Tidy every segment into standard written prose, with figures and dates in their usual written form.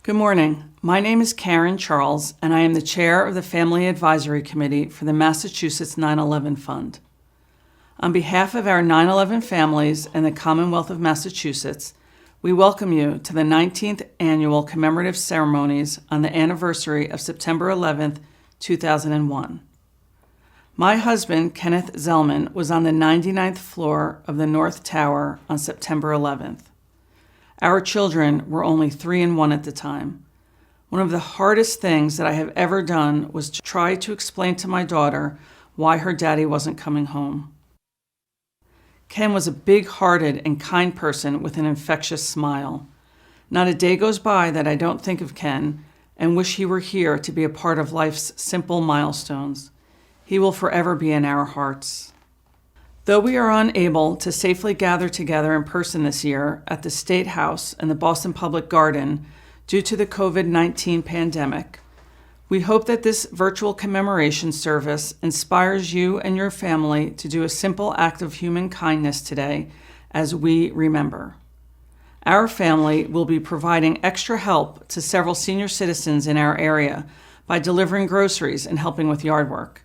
Good morning. My name is Karen Charles, and I am the chair of the Family Advisory Committee for the Massachusetts 9/11 Fund. On behalf of our 9/11 families and the Commonwealth of Massachusetts, we welcome you to the 19th Annual Commemorative Ceremonies on the anniversary of September 11th, 2001. My husband, Kenneth Zellman, was on the 99th floor of the North Tower on September 11th. Our children were only 3 and 1 at the time. One of the hardest things that I have ever done was to try to explain to my daughter why her daddy wasn't coming home. Ken was a big-hearted and kind person with an infectious smile. Not a day goes by that I don't think of Ken and wish he were here to be a part of life's simple milestones. He will forever be in our hearts. Though we are unable to safely gather together in person this year at the State House and the Boston Public Garden due to the COVID-19 pandemic, we hope that this virtual commemoration service inspires you and your family to do a simple act of human kindness today as we remember. Our family will be providing extra help to several senior citizens in our area by delivering groceries and helping with yard work.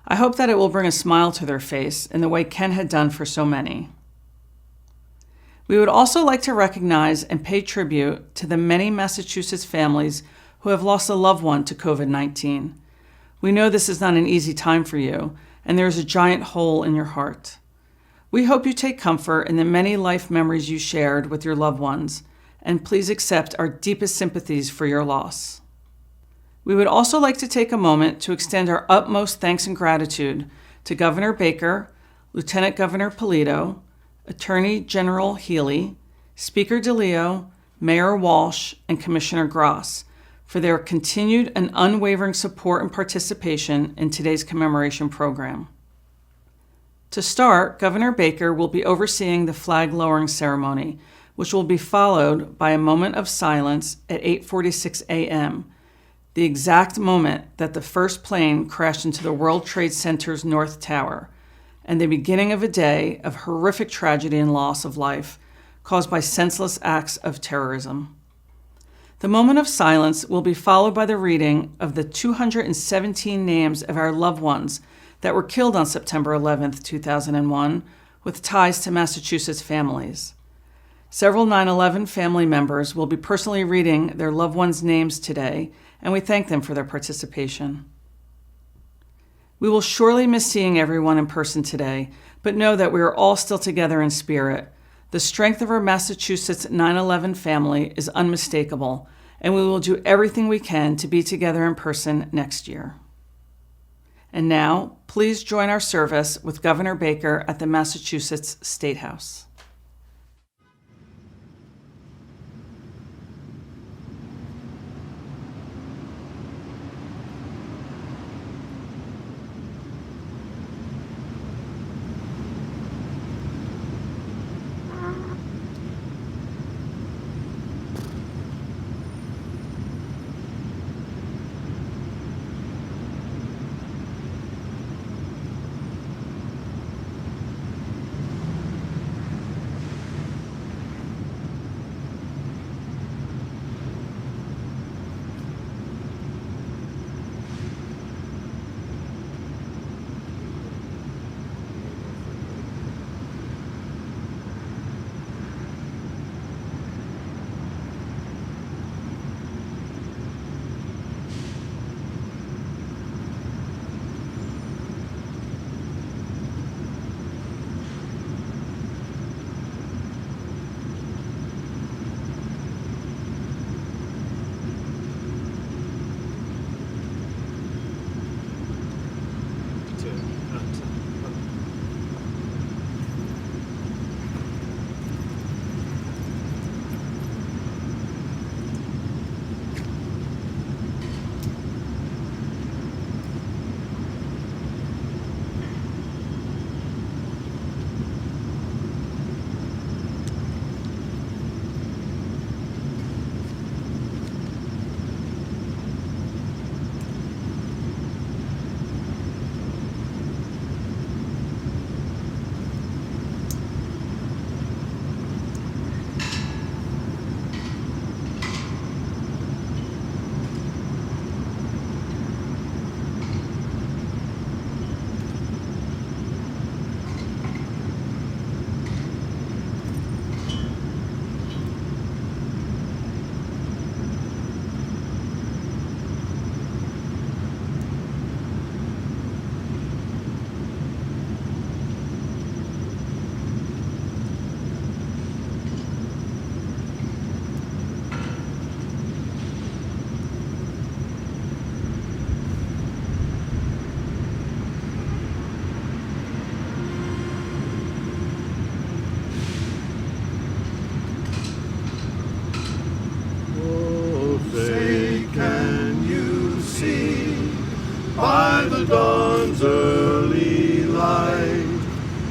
I hope that it will bring a smile to their face in the way Ken had done for so many. We would also like to recognize and pay tribute to the many Massachusetts families who have lost a loved one to COVID-19. We know this is not an easy time for you, and there is a giant hole in your heart. We hope you take comfort in the many life memories you shared with your loved ones, and please accept our deepest sympathies for your loss. We would also like to take a moment to extend our utmost thanks and gratitude to Governor Baker, Lieutenant Governor Polito, Attorney General Healy, Speaker DeLeo, Mayor Walsh, and Commissioner Gross for their continued and unwavering support and participation in today's commemoration program. To start, Governor Baker will be overseeing the flag-lowering ceremony, which will be followed by a moment of silence at 8:46 a.m., the exact moment that the first plane crashed into the World Trade Center's North Tower, and the beginning of a day of horrific tragedy and loss of life caused by senseless acts of terrorism. The moment of silence will be followed by the reading of the 217 names of our loved ones that were killed on September 11th, 2001, with ties to Massachusetts families. Several 9/11 family members will be personally reading their loved ones' names today, and we thank them for their participation. We will surely miss seeing everyone in person today, but know that we are all still together in spirit. The strength of our Massachusetts 9/11 family is unmistakable, and we will do everything we can to be together in person next year. And now, please join our service with Governor Baker at the Massachusetts State House.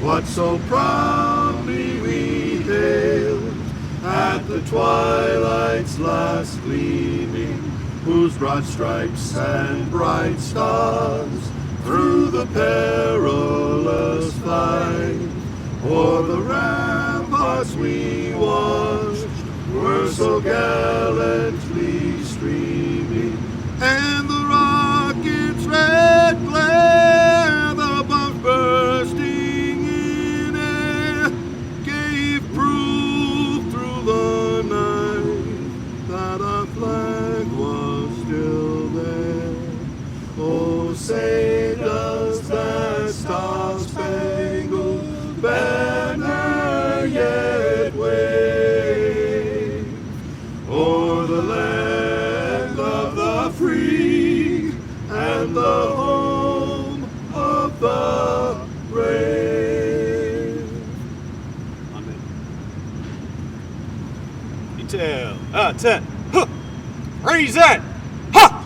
what so proudly we hailed at the twilight's last gleaming, whose broad stripes and bright stars through the perilous fight o'er the ramparts we watched were so gallantly streaming, and the rocket's red glare, the bombs bursting in air, gave proof through the night that our flag was still there. Oh, say does that star-spangled banner yet wave o'er the land of the free and the home of the brave. Amen. Detail. 10. Huh. Raise that. Ha!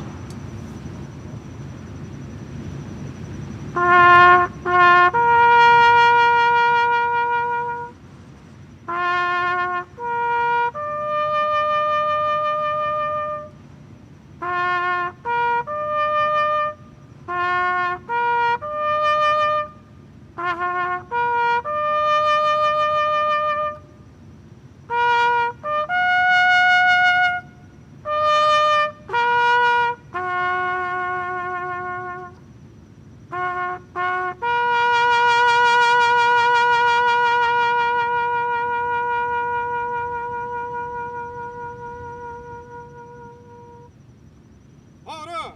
Order!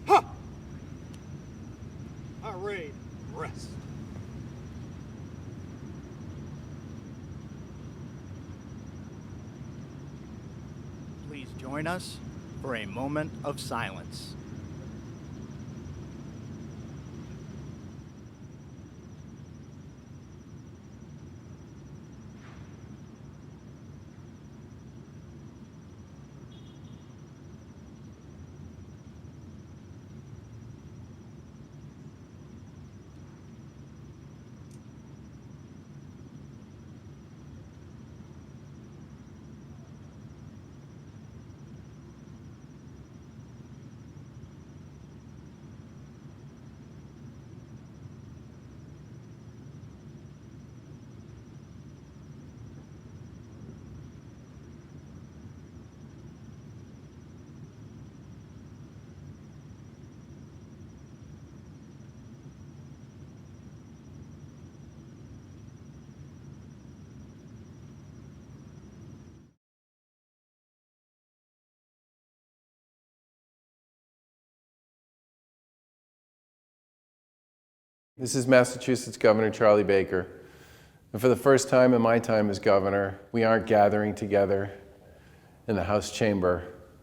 Ha! Array, rest. Please join us for a moment of silence. This is Massachusetts Governor Charlie Baker. And for the first time in my time as governor, we aren't gathering together in the House chamber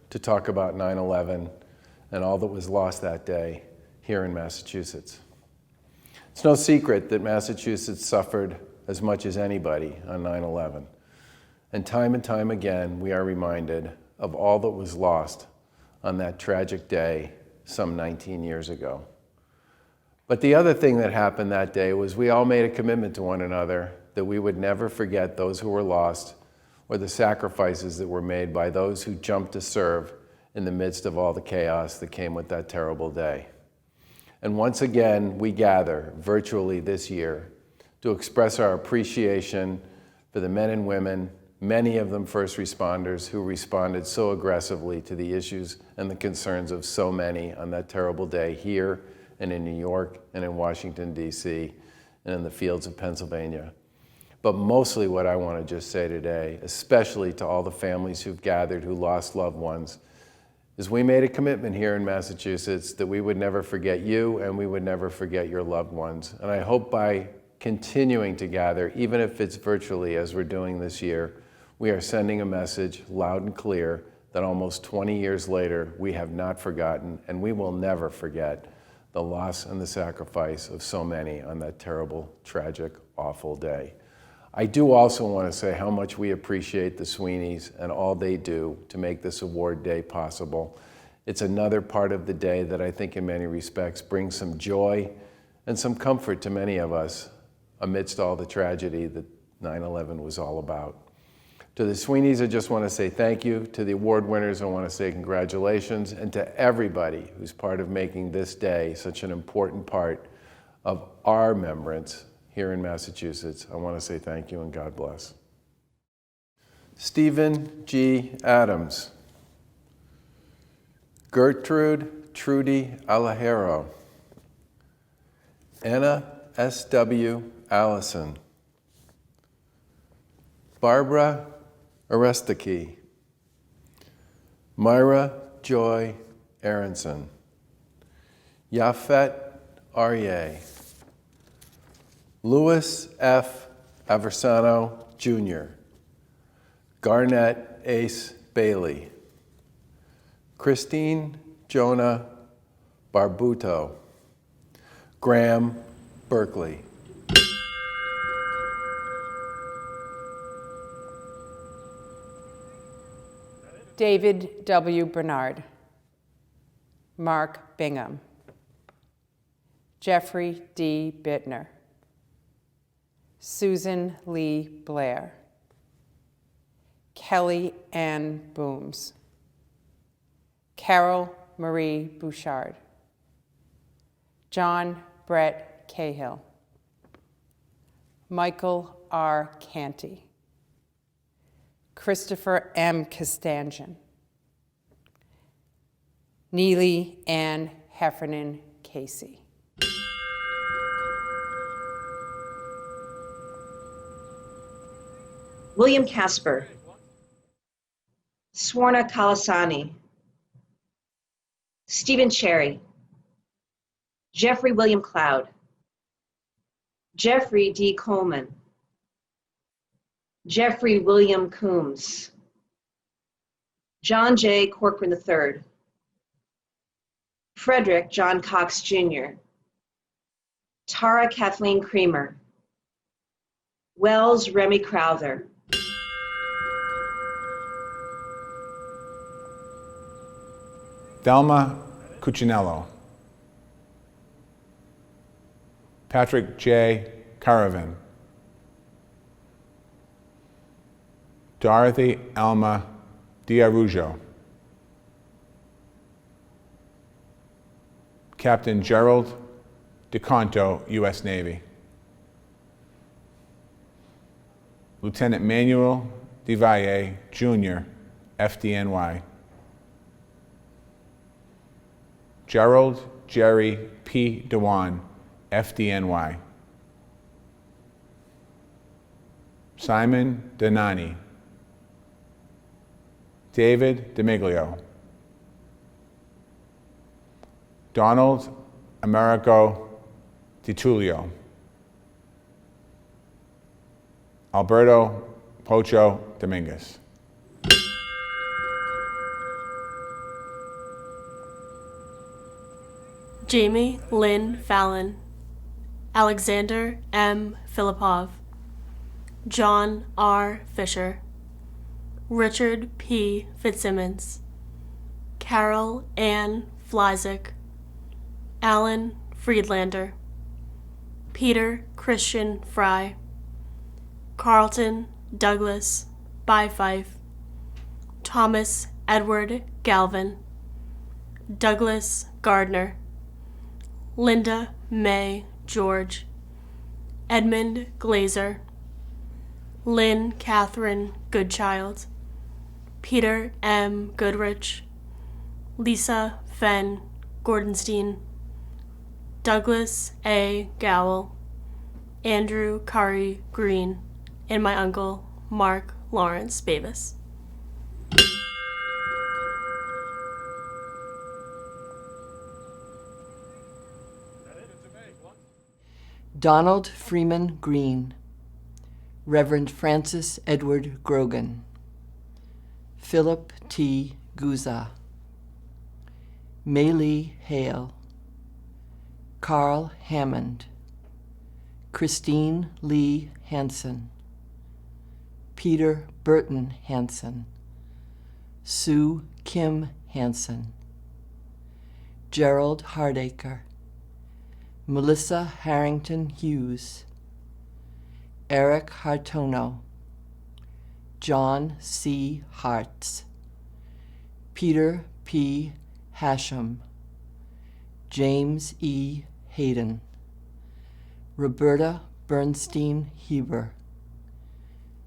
to talk about 9/11 and all that was lost that day here in Massachusetts. It's no secret that Massachusetts suffered as much as anybody on 9/11. And time again, we are reminded of all that was lost on that tragic day some 19 years ago. But the other thing that happened that day was we all made a commitment to one another that we would never forget those who were lost or the sacrifices that were made by those who jumped to serve in the midst of all the chaos that came with that terrible day. And once again, we gather virtually this year to express our appreciation for the men and women, many of them first responders, who responded so aggressively to the issues and the concerns of so many on that terrible day here and in New York and in Washington, D.C., and in the fields of Pennsylvania. But mostly what I want to just say today, especially to all the families who've gathered who lost loved ones, is we made a commitment here in Massachusetts that we would never forget you and we would never forget your loved ones. And I hope by continuing to gather, even if it's virtually as we're doing this year, we are sending a message loud and clear that almost 20 years later, we have not forgotten and we will never forget the loss and the sacrifice of so many on that terrible, tragic, awful day. I do also want to say how much we appreciate the Sweeneys and all they do to make this award day possible. It's another part of the day that I think in many respects brings some joy and some comfort to many of us amidst all the tragedy that 9/11 was all about. To the Sweeneys, I just want to say thank you. To the award winners, I want to say congratulations. And to everybody who's part of making this day such an important part of our remembrance here in Massachusetts, I want to say thank you and God bless. Stephen G. Adams. Gertrude Trudy Alajero. Anna S.W. Allison. Barbara Arestaki. Myra Joy Aronson. Yafet Aryeh. Louis F. Aversano, Jr. Garnett Ace Bailey. Christine Jonah Barbuto. Graham Berkeley. David W. Bernard. Mark Bingham. Jeffrey D. Bittner. Susan Lee Blair. Kelly Ann Booms. Carol Marie Bouchard. John Brett Cahill. Michael R. Canty. Christopher M. Costangian. Neely Ann Heffernan Casey. William Casper. Swarna Kalasani. Stephen Cherry. Jeffrey William Cloud. Jeffrey D. Coleman. Jeffrey William Coombs. John J. Corcoran III. Frederick John Cox Jr. Tara Kathleen Creamer. Wells Remy Crowther. Thelma Cuccinello. Patrick J. Caravan. Dorothy Alma Diarujo. Captain Gerald DeConto, U.S. Navy. Lieutenant Manuel DeValle, Jr., FDNY. Gerald Jerry P. Dewan, FDNY. Simon Denani. David DeMiglio. Donald Americo DiTullio. Alberto Pocho Dominguez. Jamie Lynn Fallon. Alexander M. Filipov. John R. Fisher. Richard P. Fitzsimmons. Carol Ann Flyzik. Alan Friedlander. Peter Christian Fry. Carlton Douglas Byfife. Thomas Edward Galvin. Douglas Gardner. Linda May George. Edmund Glazer. Lynn Catherine Goodchild. Peter M. Goodrich. Lisa Fenn Gordonstein. Douglas A. Gowell. Andrew Curry Green, and my uncle Mark Lawrence Bavis. Donald Freeman Green. Reverend Francis Edward Grogan. Philip T. Guza. Maylee Hale. Carl Hammond. Christine Lee Hansen. Peter Burton Hansen. Sue Kim Hansen. Gerald Hardacre. Melissa Harrington Hughes. Eric Hartono, John C. Hartz, Peter P. Hashem, James E. Hayden, Roberta Bernstein Heber,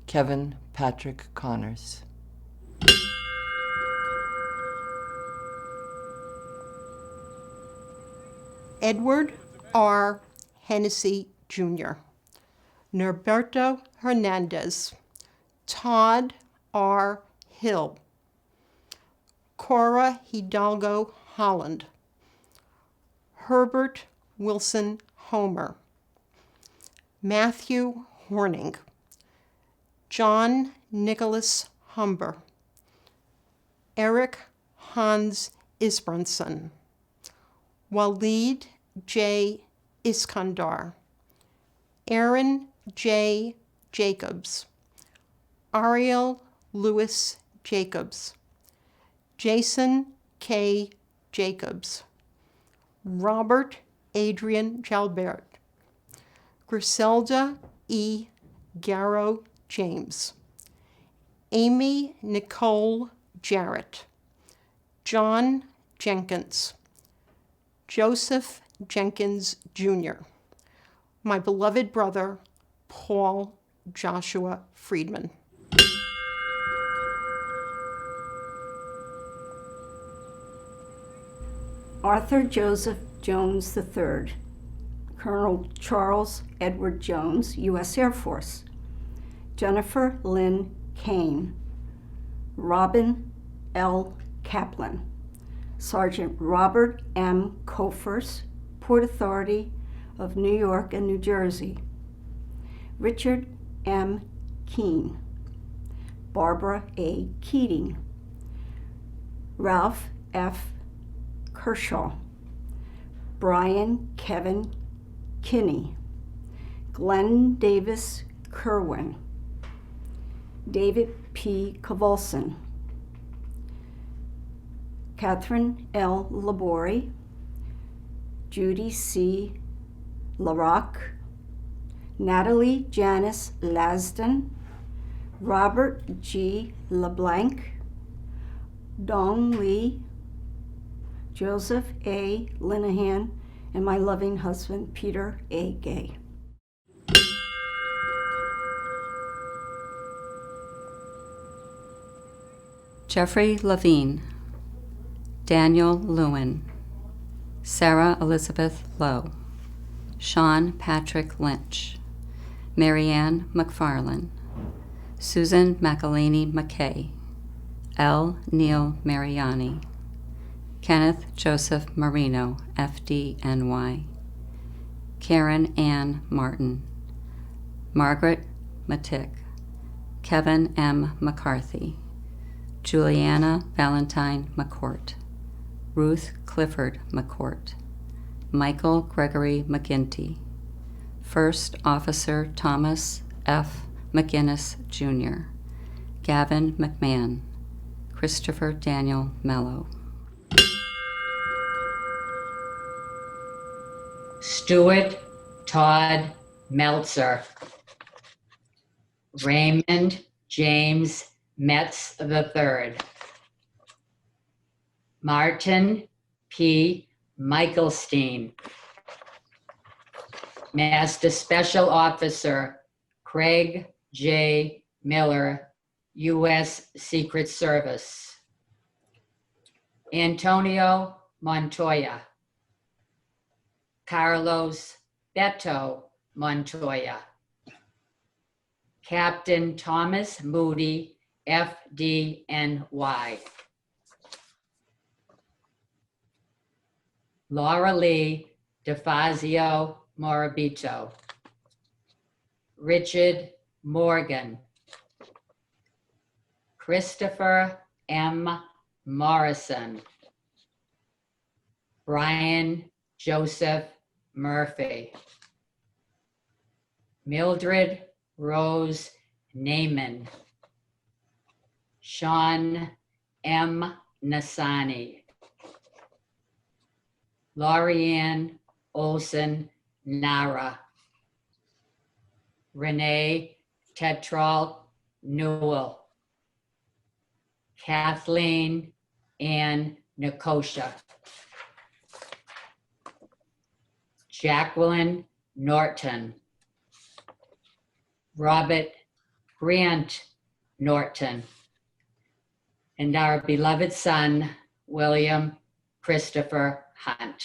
Kevin Patrick Connors. Edward R. Hennessy Jr., Norberto Hernandez, Todd R. Hill, Cora Hidalgo Holland, Herbert Wilson Homer, Matthew Horning, John Nicholas Humber, Eric Hans Isbranson, Waleed J. Iskandar, Aaron J. Jacobs, Ariel Lewis Jacobs, Jason K. Jacobs, Robert Adrian Jalbert, Griselda E. Garrow James, Amy Nicole Jarrett, John Jenkins, Joseph Jenkins Jr., my beloved brother, Paul Joshua Friedman. Arthur Joseph Jones III, Colonel Charles Edward Jones, U.S. Air Force, Jennifer Lynn Kane, Robin L. Kaplan, Sergeant Robert M. Kofers, Port Authority of New York and New Jersey, Richard M. Keene, Barbara A. Keating, Ralph F. Kershaw, Brian Kevin Kinney, Glenn Davis Kerwin, David P. Kavolson, Catherine L. Labori, Judy C. LaRock, Natalie Janice Lasden, Robert G. LeBlanc, Dong Lee, Joseph A. Linehan, and my loving husband, Peter A. Gay. Jeffrey Levine, Daniel Lewin, Sarah Elizabeth Lowe, Sean Patrick Lynch, Marianne McFarlane, Susan McElhaney McKay, L. Neil Mariani, Kenneth Joseph Marino, FDNY, Karen Ann Martin, Margaret Matick, Kevin M. McCarthy, Juliana Valentine McCourt, Ruth Clifford McCourt, Michael Gregory McGinty, First Officer Thomas F. McGinnis, Jr., Gavin McMahon, Christopher Daniel Mello. Stuart Todd Meltzer, Raymond James Metz III, Martin P. Michelstein, Master Special Officer Craig J. Miller, U.S. Secret Service, Antonio Montoya, Carlos Beto Montoya, Captain Thomas Moody, FDNY, Laura Lee DeFazio Morabito, Richard Morgan, Christopher M. Morrison, Brian Joseph Murphy, Mildred Rose Naiman, Sean M. Nasani, Lorianne Olson Nara, Renee Tetral Newell, Kathleen Ann Nikosha, Jacqueline Norton, Robert Grant Norton, and our beloved son, William Christopher Hunt.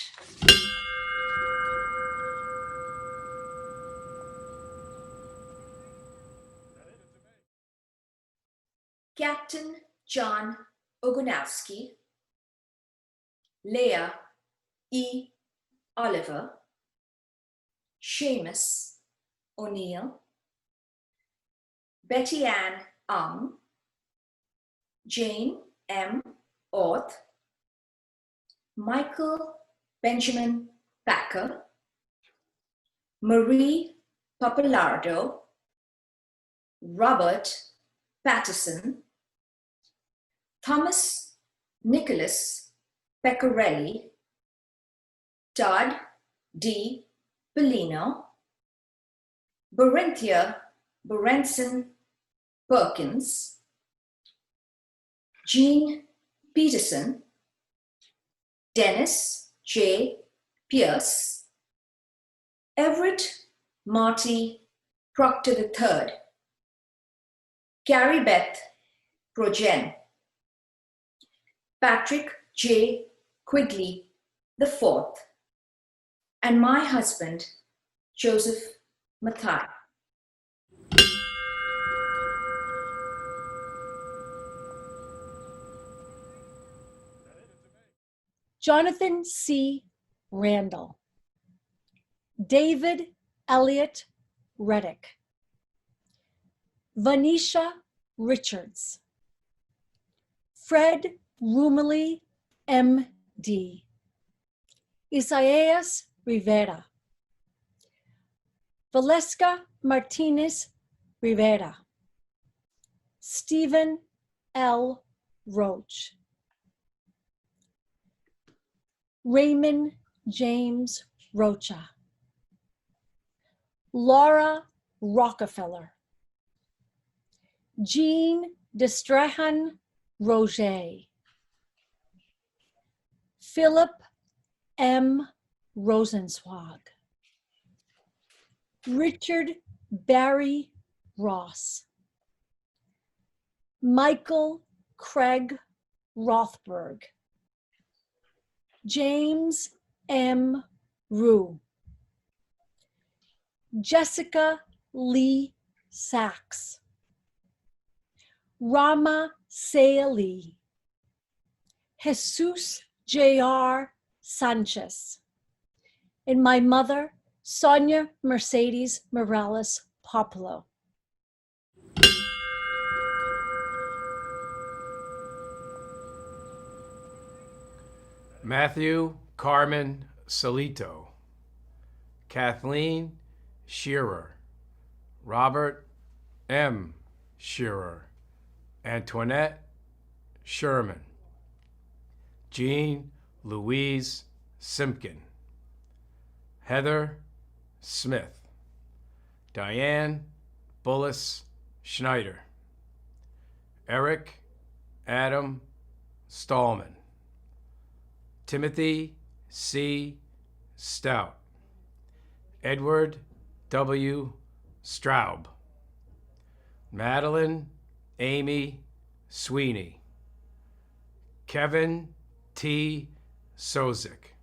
Captain John Ogonowski, Leah E. Oliver, Seamus O'Neill, Betty Ann Ung, Jane M. Orth, Michael Benjamin Packer, Marie Papalardo, Robert Patterson, Thomas Nicholas Pecorelli, Todd D. Bellino, Berenthia Berenson Perkins, Jean Peterson, Dennis J. Pierce, Everett Marty Proctor III, Carrie Beth Progen, Patrick J. Quigley IV, and my husband, Joseph Mathai. Jonathan C. Randall, David Elliott Reddick, Vanisha Richards, Fred Rumely, M.D., Isaias Rivera, Valeska Martinez Rivera, Stephen L. Roach, Raymond James Rocha, Laura Rockefeller, Jean Destrahan Roger, Philip M. Rosenzweig, Richard Barry Ross, Michael Craig Rothberg, James M. Rue, Jessica Lee Sachs, Rama Seali, Jesus J.R. Sanchez, and my mother, Sonia Mercedes Morales Popolo. Matthew Carmen Salito, Kathleen Shearer, Robert M. Shearer, Antoinette Sherman, Jean Louise Simpkin, Heather Smith, Diane Bullis Schneider, Eric Adam Stallman, Timothy C. Stout, Edward W. Straub, Madeline Amy Sweeney, Kevin T. Sozik,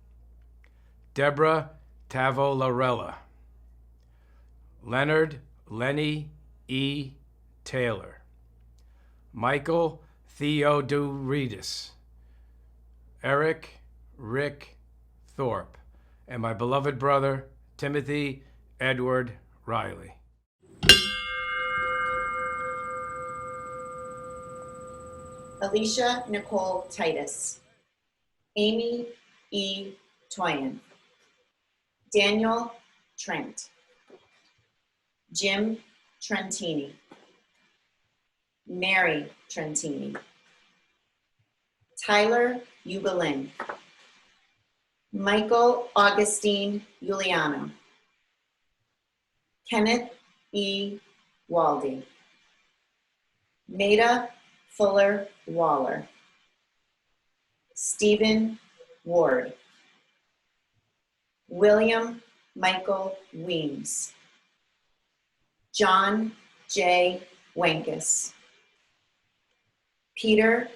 Deborah Tavolarella, Leonard Lenny E. Taylor, Michael Theodoridis, Eric Rick Thorpe, and my beloved brother, Timothy Edward Riley. Alicia Nicole Titus, Amy E. Toyin, Daniel Trent, Jim Trentini, Mary Trentini, Tyler Ubelin, Michael Augustine Giuliano, Kenneth E. Waldy. Maida Fuller Waller. Stephen Ward. William Michael Weems. John J. Wenkus. Peter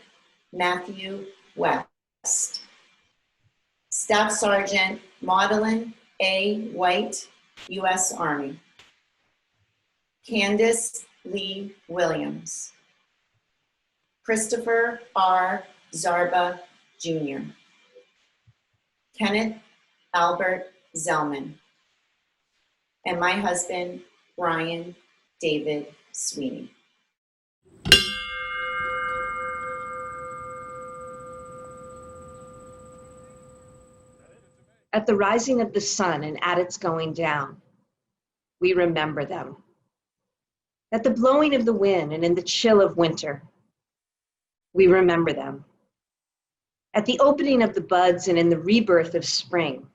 Matthew West. Staff Sergeant Maudlin A. White, U.S. Army. Candace Lee Williams. Christopher R. Zarba, Jr. Kenneth Albert Zellman. And my husband, Brian David Sweeney. At the rising of the sun and at its going down, we remember them. At the blowing of the wind and in the chill of winter, we remember them. At the opening of the buds and in the rebirth of spring,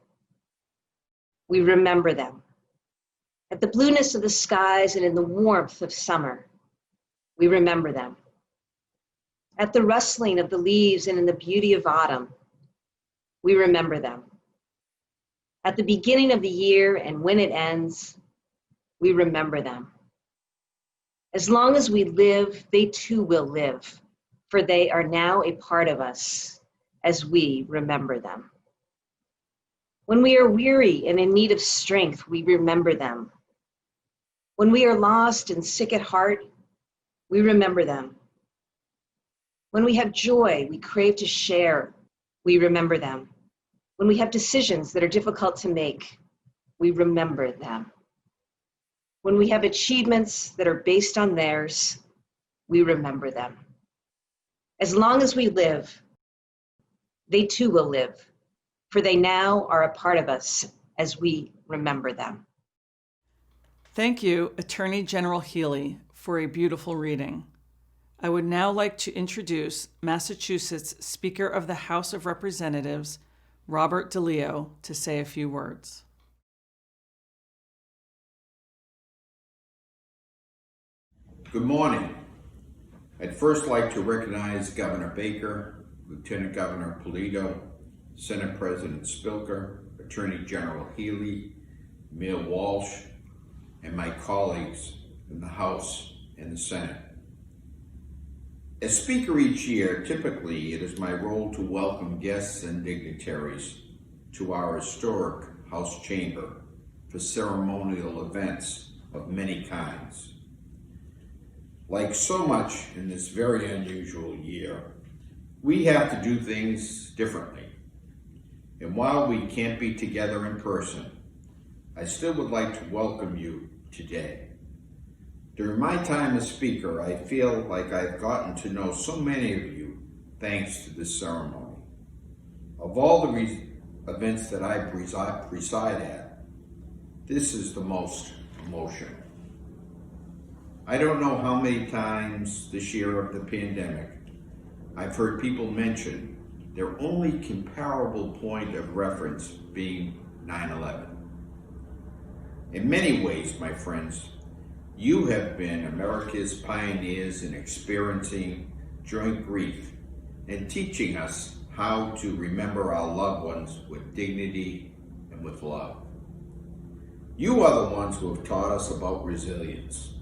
we remember them. At the blueness of the skies and in the warmth of summer, we remember them. At the rustling of the leaves and in the beauty of autumn, we remember them. At the beginning of the year and when it ends, we remember them. As long as we live, they too will live, for they are now a part of us as we remember them. When we are weary and in need of strength, we remember them. When we are lost and sick at heart, we remember them. When we have joy we crave to share, we remember them. When we have decisions that are difficult to make, we remember them. When we have achievements that are based on theirs, we remember them. As long as we live, they too will live, for they now are a part of us as we remember them. Thank you, Attorney General Healy, for a beautiful reading. I would now like to introduce Massachusetts Speaker of the House of Representatives, Robert DeLeo, to say a few words. Good morning. I'd first like to recognize Governor Baker, Lieutenant Governor Polito, Senate President Spilker, Attorney General Healy, Mayor Walsh, and my colleagues in the House and the Senate. As Speaker each year, typically it is my role to welcome guests and dignitaries to our historic House chamber for ceremonial events of many kinds. Like so much in this very unusual year, we have to do things differently. And while we can't be together in person, I still would like to welcome you today. During my time as Speaker, I feel like I've gotten to know so many of you thanks to this ceremony. Of all the events that I preside at, this is the most emotional. I don't know how many times this year of the pandemic I've heard people mention their only comparable point of reference being 9/11. In many ways, my friends, you have been America's pioneers in experiencing joint grief and teaching us how to remember our loved ones with dignity and with love. You are the ones who have taught us about resilience,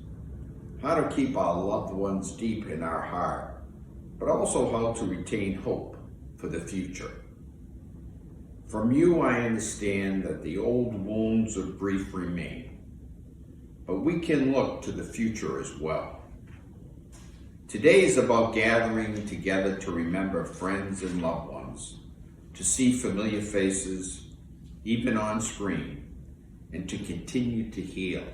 how to keep our loved ones deep in our heart, but also how to retain hope for the future. From you, I understand that the old wounds of grief remain, but we can look to the future as well. Today is about gathering together to remember friends and loved ones, to see familiar faces, even on screen, and to continue to heal.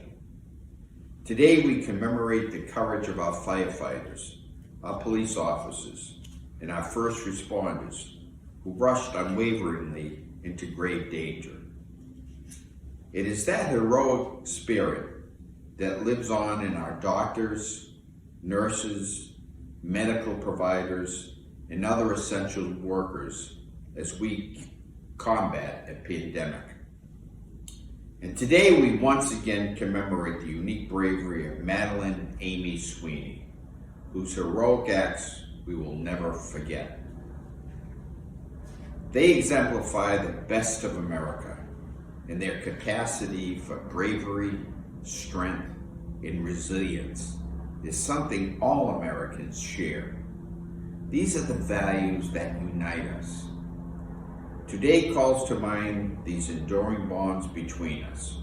Today we commemorate the courage of our firefighters, our police officers, and our first responders who rushed unwaveringly into grave danger. It is that heroic spirit that lives on in our doctors, nurses, medical providers, and other essential workers as we combat a pandemic. And today we once again commemorate the unique bravery of Madeline Amy Sweeney, whose heroic acts we will never forget. They exemplify the best of America in their capacity for bravery, strength, and resilience is something all Americans share. These are the values that unite us. Today calls to mind these enduring bonds between us.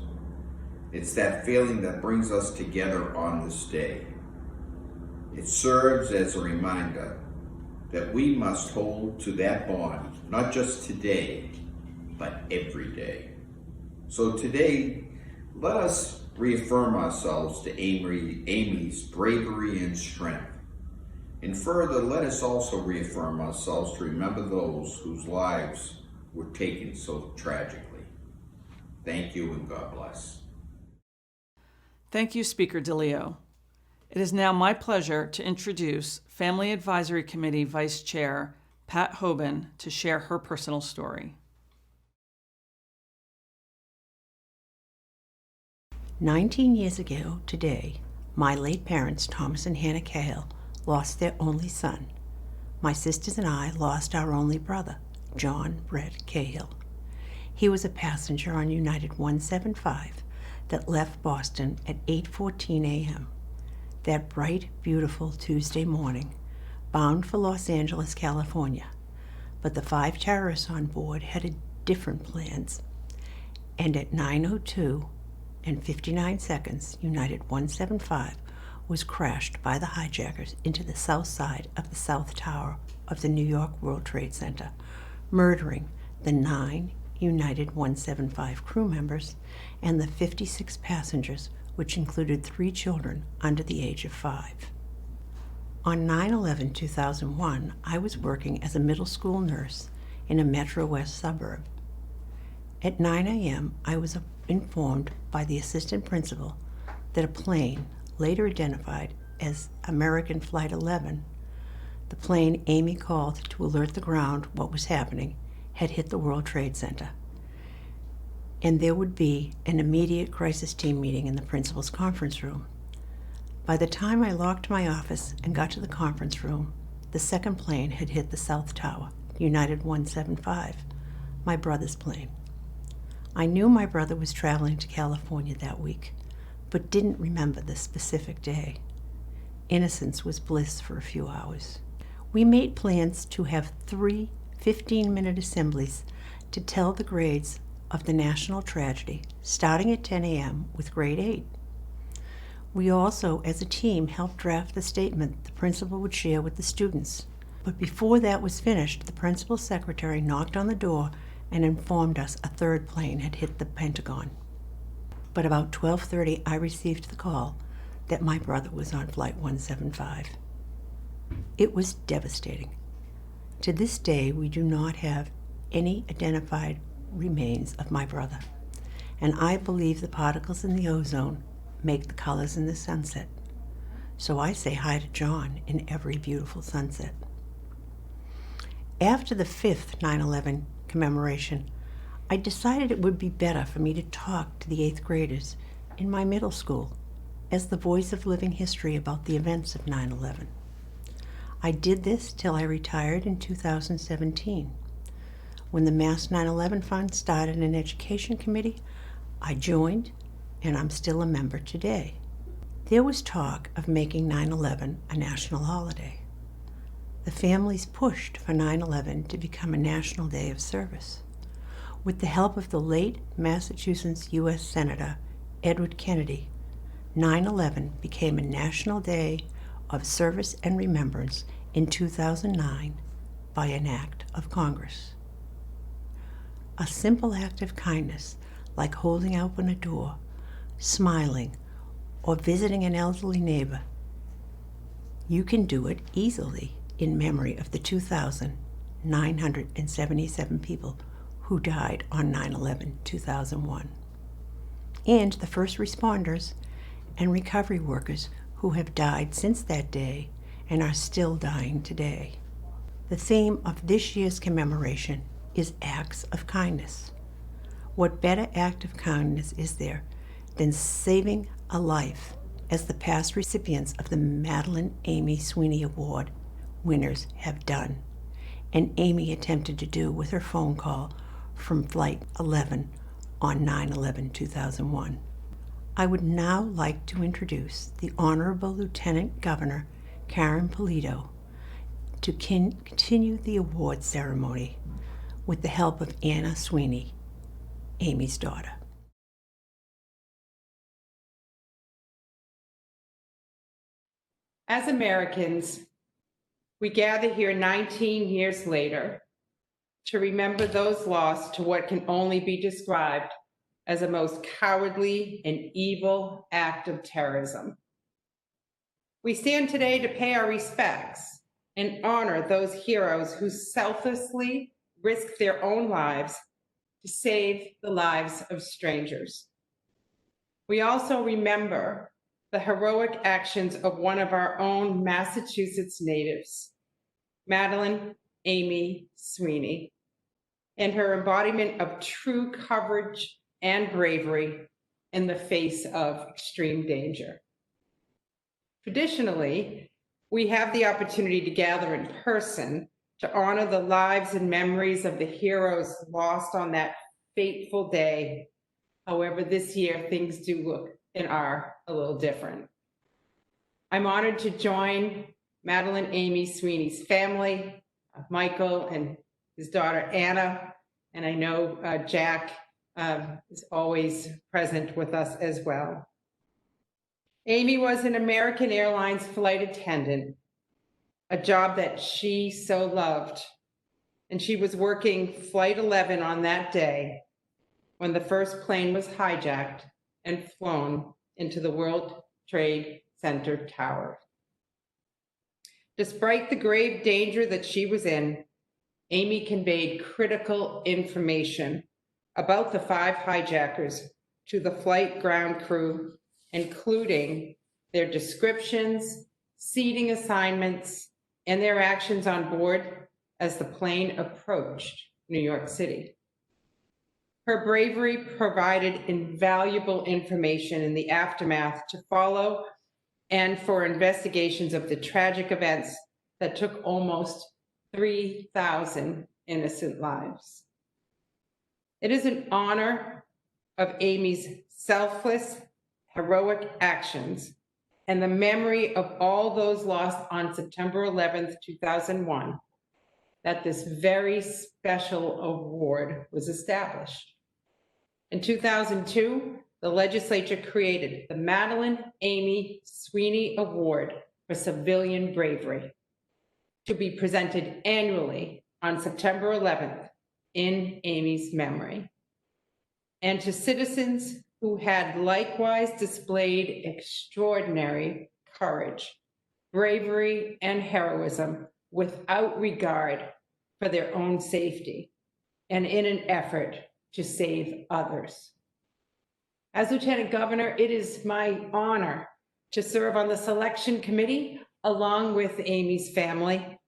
It's that feeling that brings us together on this day. It serves as a reminder that we must hold to that bond, not just today, but every day. So today, let us reaffirm ourselves to Amy's bravery and strength. And further, let us also reaffirm ourselves to remember those whose lives were taken so tragically. Thank you and God bless. Thank you, Speaker DeLeo. It is now my pleasure to introduce Family Advisory Committee Vice Chair Pat Hoban to share her personal story. 19 years ago today, my late parents, Thomas and Hannah Cahill, lost their only son. My sisters and I lost our only brother, John Brett Cahill. He was a passenger on United 175 that left Boston at 8:14 a.m. that bright, beautiful Tuesday morning, bound for Los Angeles, California. But the 5 terrorists on board had different plans, and at 9:02 and 59 seconds, United 175 was crashed by the hijackers into the south side of the South Tower of the New York World Trade Center, murdering the 9 United 175 crew members and the 56 passengers, which included 3 children under the age of 5. On 9/11/2001, I was working as a middle school nurse in a Metro West suburb. At 9 a.m., I was informed by the assistant principal that a plane, later identified as American Flight 11, the plane Amy called to alert the ground what was happening, had hit the World Trade Center. And there would be an immediate crisis team meeting in the principal's conference room. By the time I locked my office and got to the conference room, the second plane had hit the South Tower, United 175, my brother's plane. I knew my brother was traveling to California that week, but didn't remember the specific day. Innocence was bliss for a few hours. We made plans to have 3 15-minute assemblies to tell the grades of the national tragedy, starting at 10 a.m. with grade 8. We also, as a team, helped draft the statement the principal would share with the students. But before that was finished, the principal's secretary knocked on the door and informed us a 3rd plane had hit the Pentagon. But about 12:30, I received the call that my brother was on Flight 175. It was devastating. To this day, we do not have any identified remains of my brother, and I believe the particles in the ozone make the colors in the sunset. So I say hi to John in every beautiful sunset. After the 5th 9/11 commemoration, I decided it would be better for me to talk to the 8th graders in my middle school as the voice of living history about the events of 9/11. I did this till I retired in 2017. When the Mass 9/11 Fund started an education committee, I joined, and I'm still a member today. There was talk of making 9/11 a national holiday. The families pushed for 9/11 to become a national day of service. With the help of the late Massachusetts U.S. Senator Edward Kennedy, 9/11 became a national day of service and remembrance in 2009 by an act of Congress. A simple act of kindness, like holding open a door, smiling, or visiting an elderly neighbor, you can do it easily in memory of the 2,977 people who died on 9/11/2001, and the first responders and recovery workers who have died since that day and are still dying today. The theme of this year's commemoration is acts of kindness. What better act of kindness is there than saving a life, as the past recipients of the Madeline Amy Sweeney Award winners have done, and Amy attempted to do with her phone call from Flight 11 on 9/11/2001. I would now like to introduce the Honorable Lieutenant Governor Karen Polito to continue the award ceremony with the help of Anna Sweeney, Amy's daughter. As Americans, we gather here 19 years later to remember those lost to what can only be described as a most cowardly and evil act of terrorism. We stand today to pay our respects and honor those heroes who selflessly risked their own lives to save the lives of strangers. We also remember the heroic actions of one of our own Massachusetts natives, Madeline Amy Sweeney, and her embodiment of true courage and bravery in the face of extreme danger. Traditionally, we have the opportunity to gather in person to honor the lives and memories of the heroes lost on that fateful day. However, this year things do look and are a little different. I'm honored to join Madeline Amy Sweeney's family, Michael and his daughter Anna, and I know Jack is always present with us as well. Amy was an American Airlines flight attendant, a job that she so loved, and she was working Flight 11 on that day when the first plane was hijacked and flown into the World Trade Center tower. Despite the grave danger that she was in, Amy conveyed critical information about the 5 hijackers to the flight ground crew, including their descriptions, seating assignments, and their actions on board as the plane approached New York City. Her bravery provided invaluable information in the aftermath to follow and for investigations of the tragic events that took almost 3,000 innocent lives. It is an honor of Amy's selfless, heroic actions and the memory of all those lost on September 11th, 2001, that this very special award was established. In 2002, the legislature created the Madeline Amy Sweeney Award for Civilian Bravery to be presented annually on September 11th in Amy's memory. And to citizens who had likewise displayed extraordinary courage, bravery, and heroism without regard for their own safety and in an effort to save others. As Lieutenant Governor, it is my honor to serve on the selection committee along with Amy's family,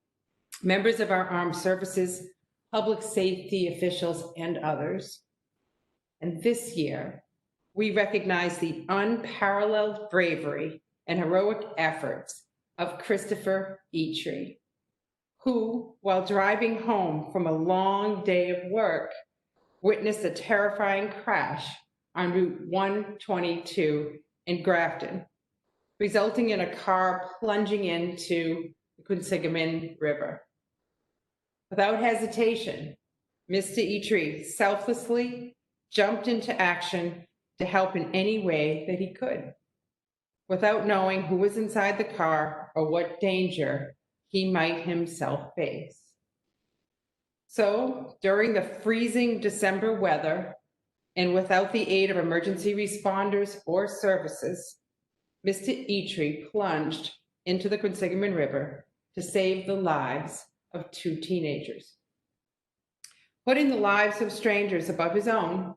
members of our armed services, public safety officials, and others. And this year, we recognize the unparalleled bravery and heroic efforts of Christopher Eitri, who, while driving home from a long day of work, witnessed a terrifying crash on Route 122 in Grafton, resulting in a car plunging into the Quinsigamon River. Without hesitation, Mr. Eitri selflessly jumped into action to help in any way that he could, without knowing who was inside the car or what danger he might himself face. So, during the freezing December weather, and without the aid of emergency responders or services, Mr. Eitri plunged into the Quinsigamon River to save the lives of 2 teenagers. Putting the lives of strangers above his own,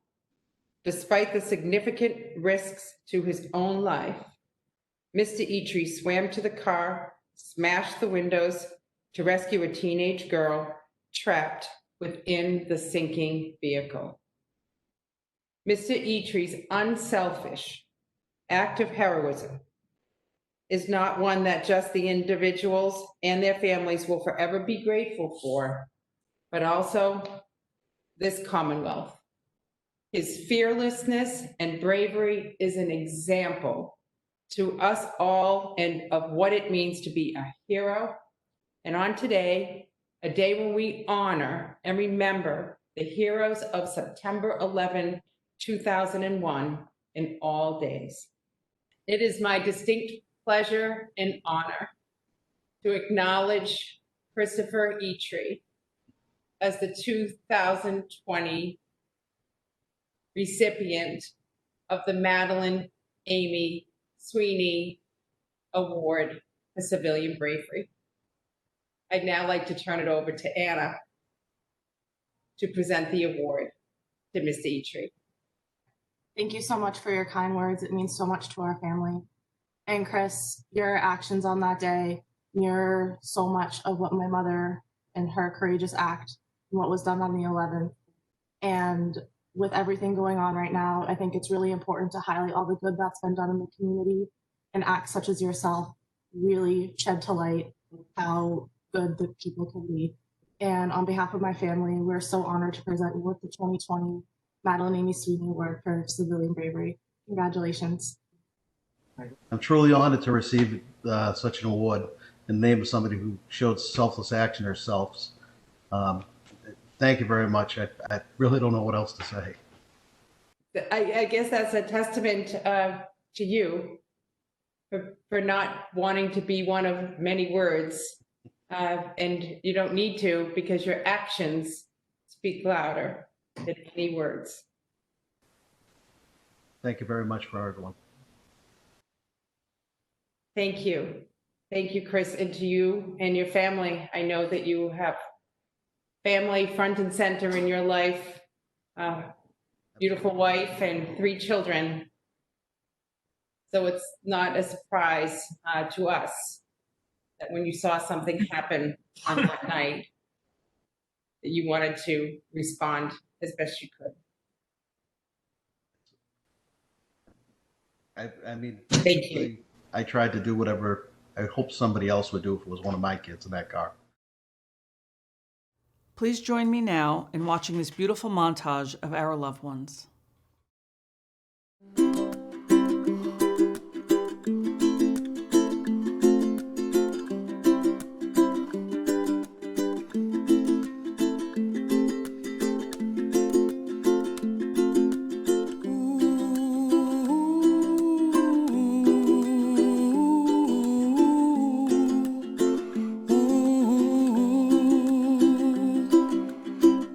despite the significant risks to his own life, Mr. Eitri swam to the car, smashed the windows to rescue a teenage girl trapped within the sinking vehicle. Mr. Eitree's unselfish act of heroism is not one that just the individuals and their families will forever be grateful for, but also this Commonwealth. His fearlessness and bravery is an example to us all and of what it means to be a hero. And on today, a day when we honor and remember the heroes of September 11, 2001 in all days. It is my distinct pleasure and honor to acknowledge Christopher Eitree as the 2020 recipient of the Madeline Amy Sweeney Award for Civilian Bravery. I'd now like to turn it over to Anna to present the award to Mr. Eitree. Thank you so much for your kind words. It means so much to our family. And Chris, your actions on that day mirror so much of what my mother and her courageous act and what was done on the 11th. And with everything going on right now, I think it's really important to highlight all the good that's been done in the community, and acts such as yourself really shed to light how good the people can be. And on behalf of my family, we're so honored to present you with the 2020 Madeline Amy Sweeney Award for Civilian Bravery. Congratulations. I'm truly honored to receive such an award in the name of somebody who showed selfless action herself. Thank you very much. I really don't know what else to say. I guess that's a testament to you for not wanting to be one of many words. And you don't need to, because your actions speak louder than any words. Thank you very much for everyone. Thank you. Thank you, Chris, and to you and your family. I know that you have family front and center in your life, beautiful wife and 3 children. So it's not a surprise to us that when you saw something happen on that night, that you wanted to respond as best you could. I mean, thank you. I tried to do whatever I hoped somebody else would do if it was one of my kids in that car. Please join me now in watching this beautiful montage of our loved ones.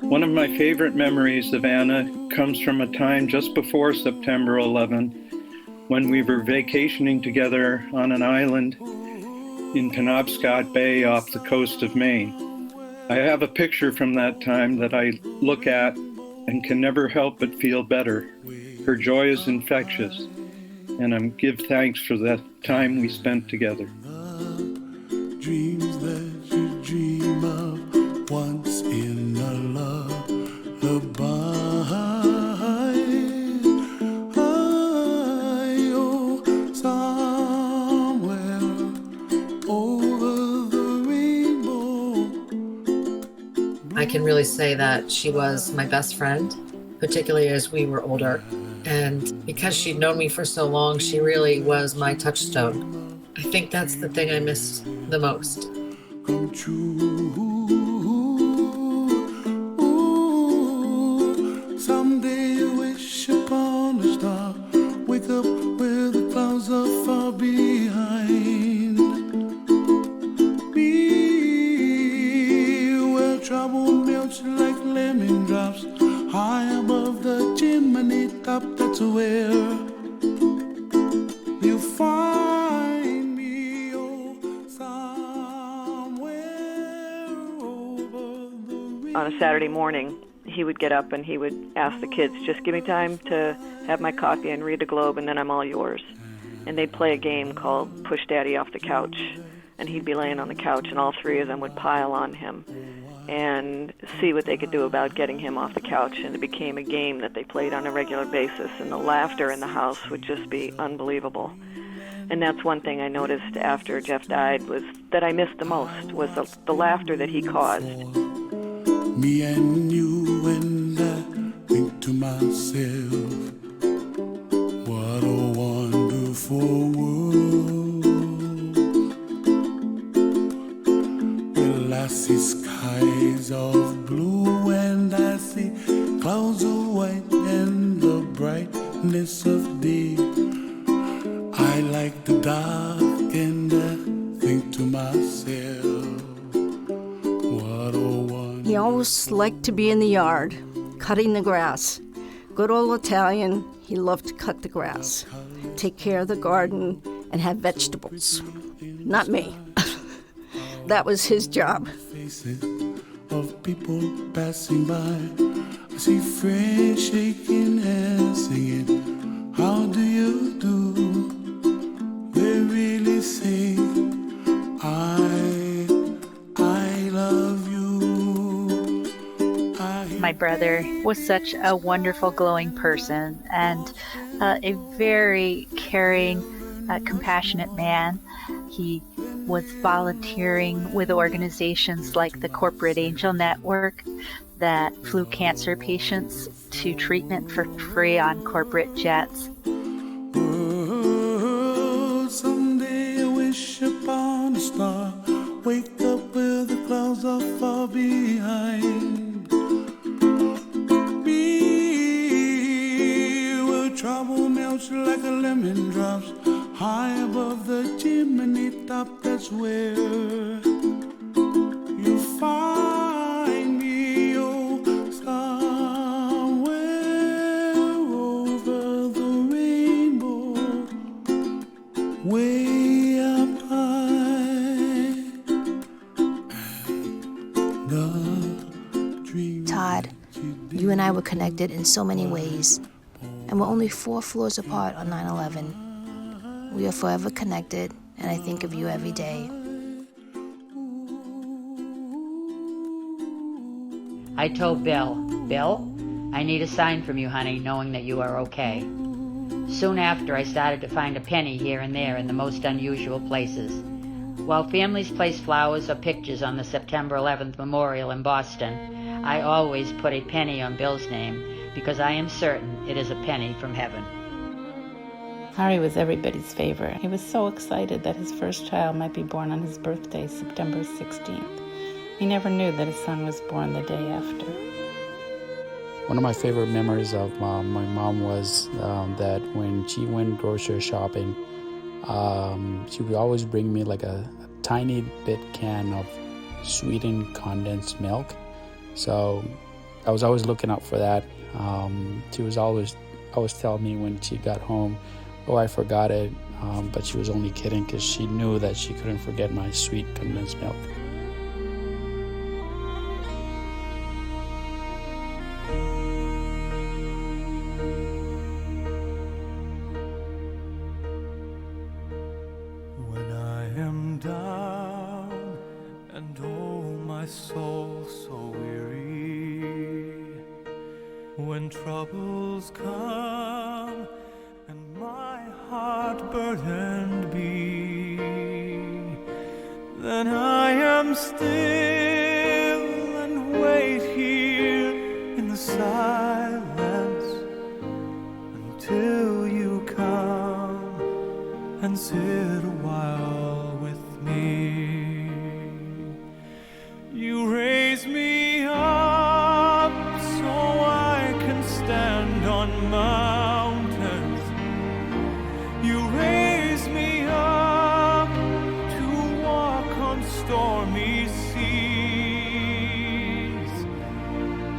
One of my favorite memories of Anna comes from a time just before September 11, when we were vacationing together on an island in Penobscot Bay off the coast of Maine. I have a picture from that time that I look at and can never help but feel better. Her joy is infectious, and I give thanks for that time we spent together. Dreams that you dream of once in a lullaby. Oh, somewhere over the rainbow. I can really say that she was my best friend, particularly as we were older. And because she'd known me for so long, she really was my touchstone. I think that's the thing I miss the most. Come true. Ooh, someday you wish upon a star, wake up where the clouds are far behind me, where trouble melts like lemon drops high above the chimney top. That's where you find me, oh, somewhere over the On a Saturday morning, he would get up and he would ask the kids, just give me time to have my coffee and read the Globe, and then I'm all yours. And they'd play a game called Push Daddy Off the Couch, and he'd be laying on the couch, and all 3 of them would pile on him. and see what they could do about getting him off the couch. And it became a game that they played on a regular basis, and the laughter in the house would just be unbelievable. And that's one thing I noticed after Jeff died, was that I missed the most, was the laughter that he caused. Me and you, and I think to myself, what a wonderful world. Well, I see skies of blue, and I see clouds of white, and the brightness of day. I like the dark, and I think to myself, what a wonderful. He always liked to be in the yard, cutting the grass. Good old Italian, he loved to cut the grass, take care of the garden, and have vegetables. Not me. That was his job. Faces of people passing by, I see friends shaking hands, singing, how do you do? They really say, I love you. My brother was such a wonderful, glowing person, and a very caring, compassionate man. He was volunteering with organizations like the Corporate Angel Network that flew cancer patients to treatment for free on corporate jets. Someday I wish upon a star, wake up where the clouds are far behind. Be where trouble melts like a lemon drops, high above the chimney top. That's where you find me, oh, somewhere over the rainbow, way up high. Todd, you and I were connected in so many ways, and we're only 4 floors apart on 9/11. We are forever connected, and I think of you every day. I told Bill, I need a sign from you, honey, knowing that you are okay. Soon after, I started to find a penny here and there in the most unusual places. While families place flowers or pictures on the September 11th memorial in Boston, I always put a penny on Bill's name because I am certain it is a penny from heaven. Harry was everybody's favorite. He was so excited that his first child might be born on his birthday, September 16th. He never knew that his son was born the day after. One of my favorite memories of my mom was that when she went grocery shopping, she would always bring me like a tiny bit can of sweetened condensed milk. So I was always looking out for that. She was always tell me when she got home, oh, I forgot it, but she was only kidding because she knew that she couldn't forget my sweet condensed milk. When I am down and oh, my soul so weary, when troubles come and my heart burdened be, then I am still and wait here in the silence until you come and sit a while with me. You raise me up so I can stand on mountains. You raise me up to walk on stormy seas.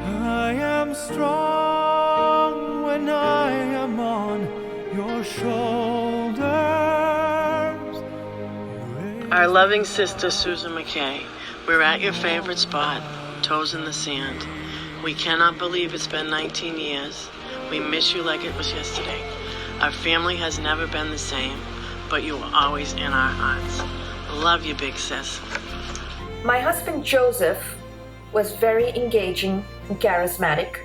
I am strong when I am on your shoulders. Our loving sister, Susan McKay, we're at your favorite spot, Toes in the Sand. We cannot believe it's been 19 years. We miss you like it was yesterday. Our family has never been the same, but you are always in our hearts. Love you, big sis. My husband Joseph was very engaging and charismatic.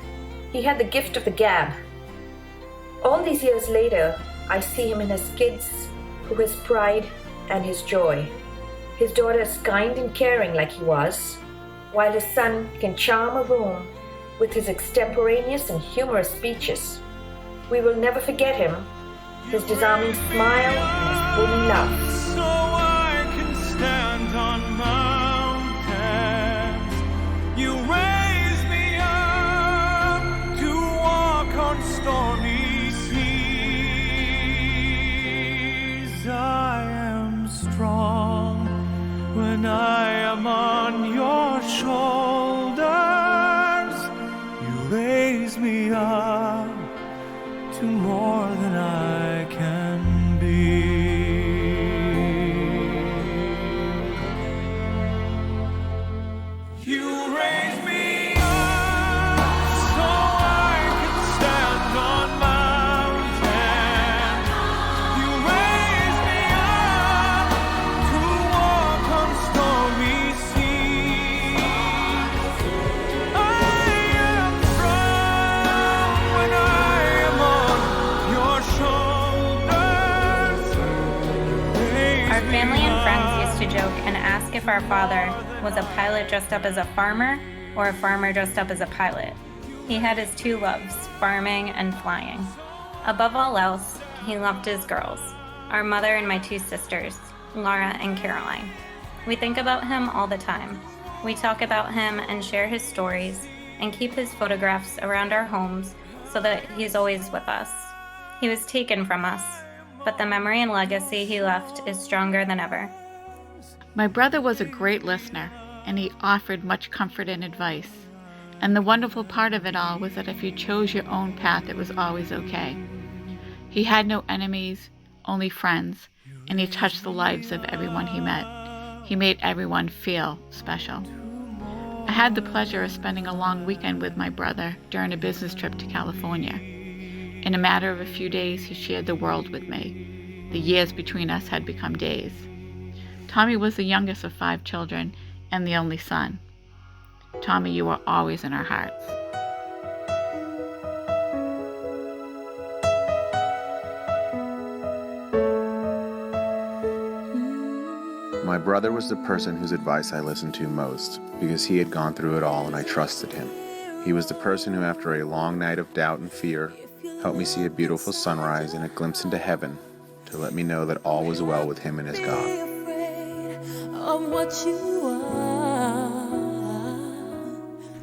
He had the gift of the gab. All these years later, I see him in his kids, who his pride and his joy. His daughter is kind and caring like he was, while his son can charm a room with his extemporaneous and humorous speeches. We will never forget him, his disarming smile and his booming laugh. So I can stand on mountains. You raise me up to walk on stormy seas. I am strong when I am on your shoulders. You raise me up to more than I can be. You raise me up so I can stand on mountains. You raise me up to walk on stormy seas. I am strong when I am on your shoulders. Our family and friends used to joke and ask if our father was a pilot dressed up as a farmer or a farmer dressed up as a pilot. He had his two loves, farming and flying. Above all else, he loved his girls, our mother and my two sisters, Laura and Caroline. We think about him all the time. We talk about him and share his stories and keep his photographs around our homes so that he's always with us. He was taken from us, but the memory and legacy he left is stronger than ever. My brother was a great listener, and he offered much comfort and advice. And the wonderful part of it all was that if you chose your own path, it was always okay. He had no enemies, only friends, and he touched the lives of everyone he met. He made everyone feel special. I had the pleasure of spending a long weekend with my brother during a business trip to California. In a matter of a few days, he shared the world with me. The years between us had become days. Tommy was the youngest of 5 children and the only son. Tommy, you are always in our hearts. My brother was the person whose advice I listened to most, because he had gone through it all and I trusted him. He was the person who, after a long night of doubt and fear, helped me see a beautiful sunrise and a glimpse into heaven to let me know that all was well with him and his God. Of what you are.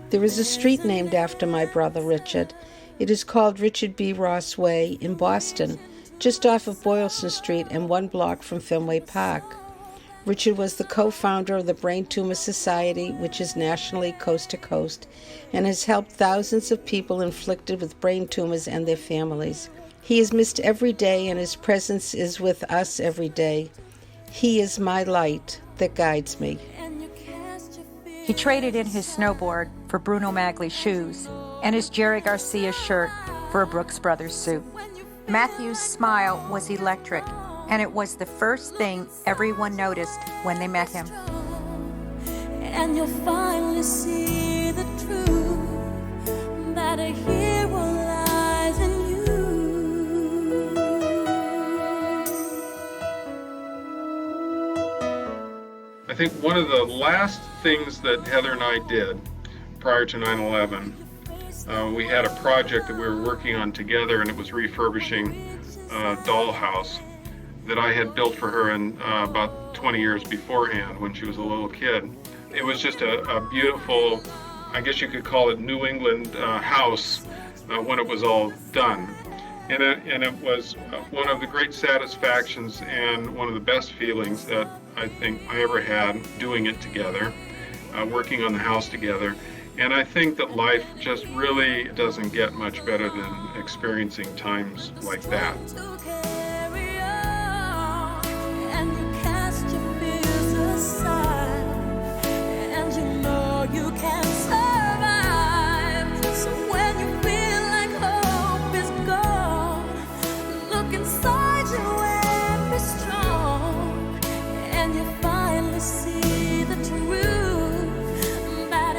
There is a street named after my brother Richard. It is called Richard B. Ross Way in Boston, just off of Boylston Street and 1 block from Fenway Park. Richard was the co-founder of the Brain Tumor Society, which is nationally coast to coast, and has helped thousands of people inflicted with brain tumors and their families. He is missed every day, and his presence is with us every day. He is my light that guides me. He traded in his snowboard for Bruno Magli's shoes and his Jerry Garcia shirt for a Brooks Brothers suit. Matthew's smile was electric, and it was the first thing everyone noticed when they met him. And you'll finally see the truth that a hero lies in you. I think one of the last things that Heather and I did prior to 9/11, we had a project that we were working on together, and it was refurbishing a dollhouse that I had built for her in about 20 years beforehand when she was a little kid. It was just a beautiful, I guess you could call it New England house when it was all done. And it was one of the great satisfactions and one of the best feelings that I think I ever had doing it together, working on the house together. And I think that life just really doesn't get much better than experiencing times like that. And you cast your fears aside, and you know you can survive. So when you feel like hope is gone, look inside you and be strong, and you finally see the truth that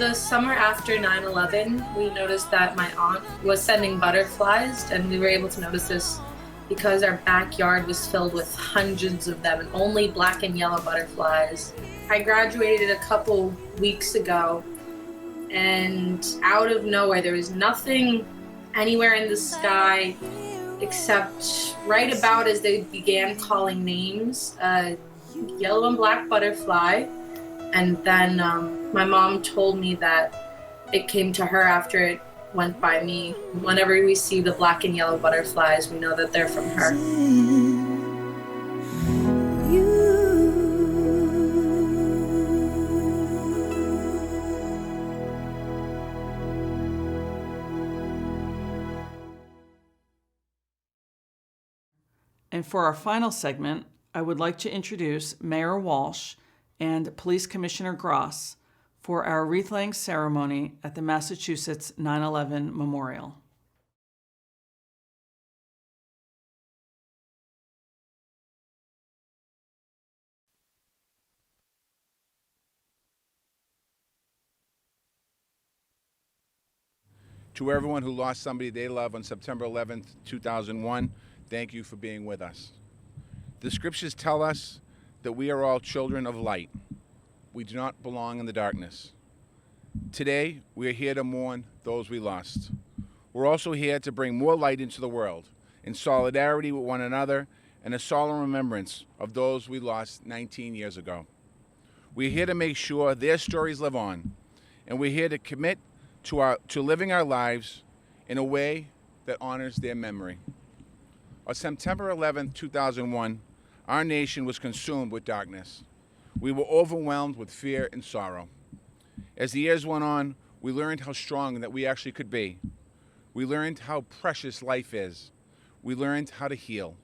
The summer after 9/11, we noticed that my aunt was sending butterflies, and we were able to notice this because our backyard was filled with hundreds of them, and only black and yellow butterflies. I graduated a couple weeks ago, and out of nowhere, there was nothing anywhere in the sky except right about as they began calling names, a yellow and black butterfly. And then my mom told me that it came to her after it went by me. Whenever we see the black and yellow butterflies, we know that they're from her. And for our final segment, I would like to introduce Mayor Walsh and Police Commissioner Gross for our wreath-laying ceremony at the Massachusetts 9/11 Memorial. To everyone who lost somebody they love on September 11th, 2001, thank you for being with us. The scriptures tell us that we are all children of light. We do not belong in the darkness. Today, we are here to mourn those we lost. We're also here to bring more light into the world, in solidarity with one another and a solemn remembrance of those we lost 19 years ago. We're here to make sure their stories live on, and we're here to commit to living our lives in a way that honors their memory. On September 11th, 2001, our nation was consumed with darkness. We were overwhelmed with fear and sorrow. As the years went on, we learned how strong that we actually could be. We learned how precious life is. We learned how to heal.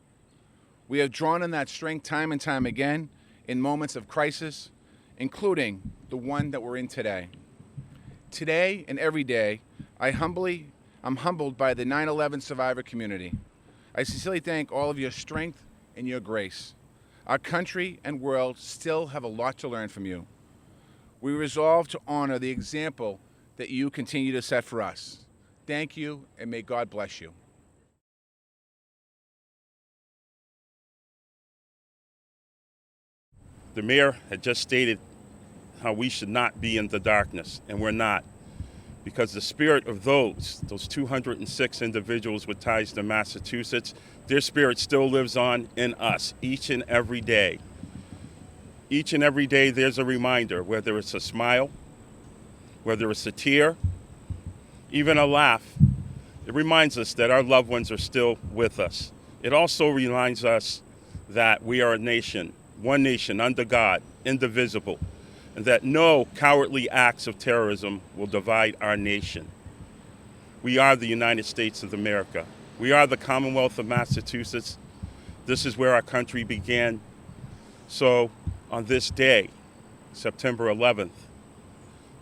We have drawn on that strength time and time again in moments of crisis, including the one that we're in today. Today and every day, I'm humbled by the 9/11 survivor community. I sincerely thank all of your strength and your grace. Our country and world still have a lot to learn from you. We resolve to honor the example that you continue to set for us. Thank you, and may God bless you. The mayor had just stated how we should not be in the darkness, and we're not. Because the spirit of those 206 individuals with ties to Massachusetts, their spirit still lives on in us each and every day. Each and every day there's a reminder, whether it's a smile, whether it's a tear, even a laugh. It reminds us that our loved ones are still with us. It also reminds us that we are a nation, one nation under God, indivisible, and that no cowardly acts of terrorism will divide our nation. We are the United States of America. We are the Commonwealth of Massachusetts. This is where our country began. So on this day, September 11th,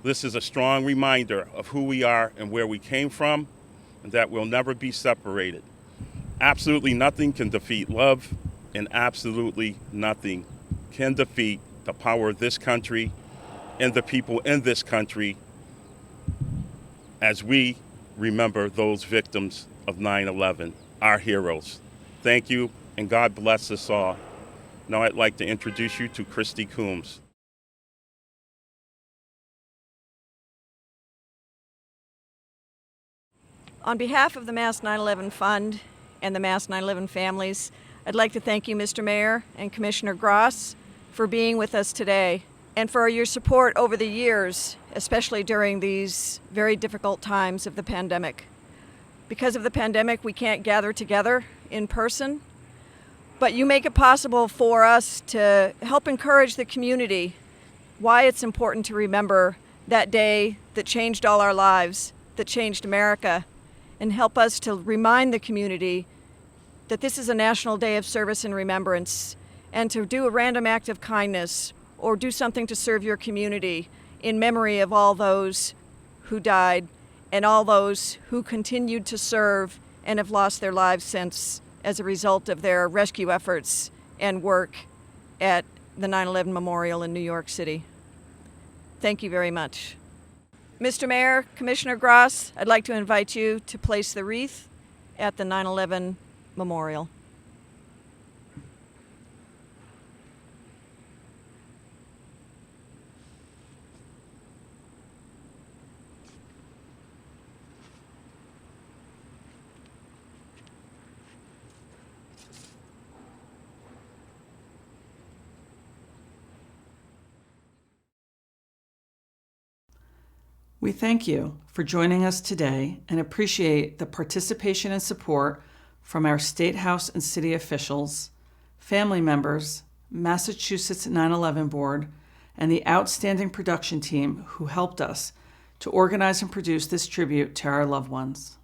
this is a strong reminder of who we are and where we came from, and that we'll never be separated. Absolutely nothing can defeat love, and absolutely nothing can defeat the power of this country and the people in this country as we remember those victims of 9/11, our heroes. Thank you, and God bless us all. Now I'd like to introduce you to Christy Coombs. On behalf of the Mass 9/11 Fund and the Mass 9/11 families, I'd like to thank you, Mr. Mayor and Commissioner Gross, for being with us today and for your support over the years, especially during these very difficult times of the pandemic. Because of the pandemic, we can't gather together in person, but you make it possible for us to help encourage the community why it's important to remember that day that changed all our lives, that changed America, and help us to remind the community that this is a national day of service and remembrance, and to do a random act of kindness or do something to serve your community in memory of all those who died and all those who continued to serve and have lost their lives since as a result of their rescue efforts and work at the 9/11 Memorial in New York City. Thank you very much. Mr. Mayor, Commissioner Gross, I'd like to invite you to place the wreath at the 9/11 memorial. We thank you for joining us today and appreciate the participation and support from our State House and city officials, family members, Massachusetts 9/11 Board, and the outstanding production team who helped us to organize and produce this tribute to our loved ones.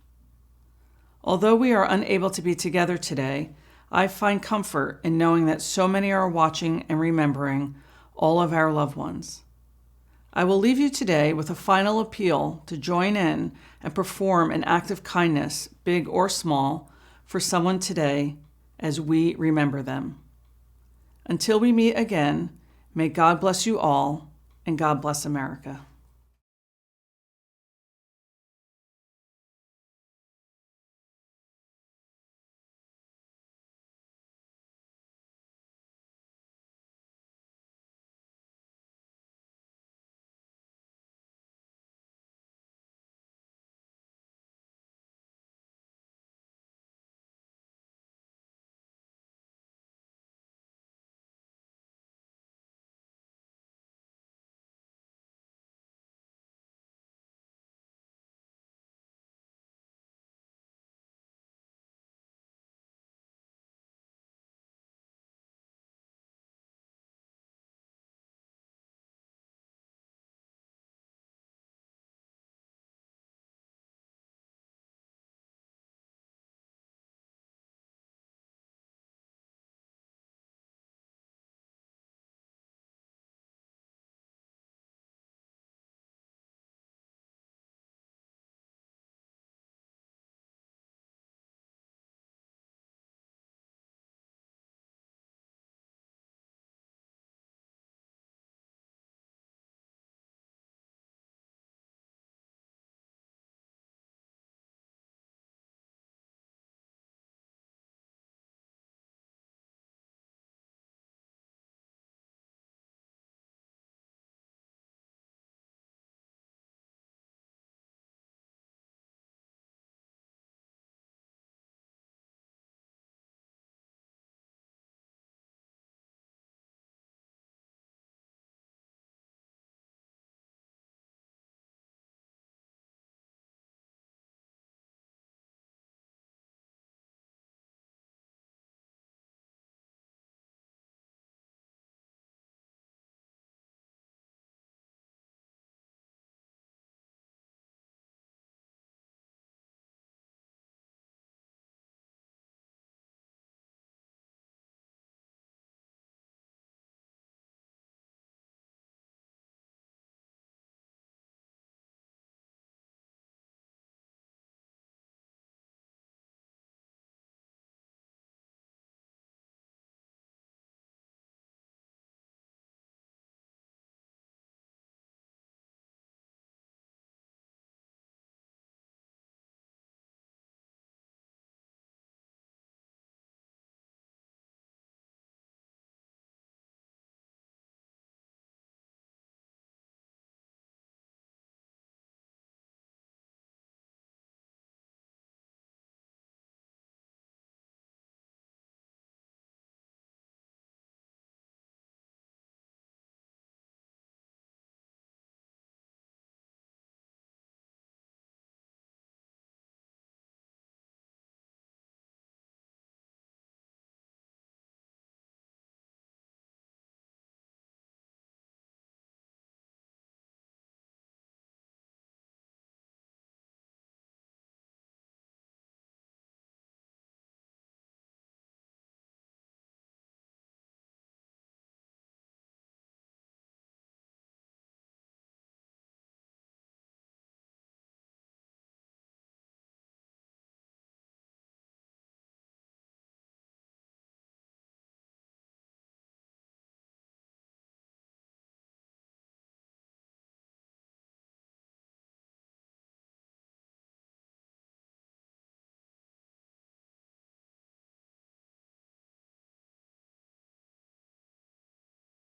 Although we are unable to be together today, I find comfort in knowing that so many are watching and remembering all of our loved ones. I will leave you today with a final appeal to join in and perform an act of kindness, big or small, for someone today as we remember them. Until we meet again, may God bless you all, and God bless America.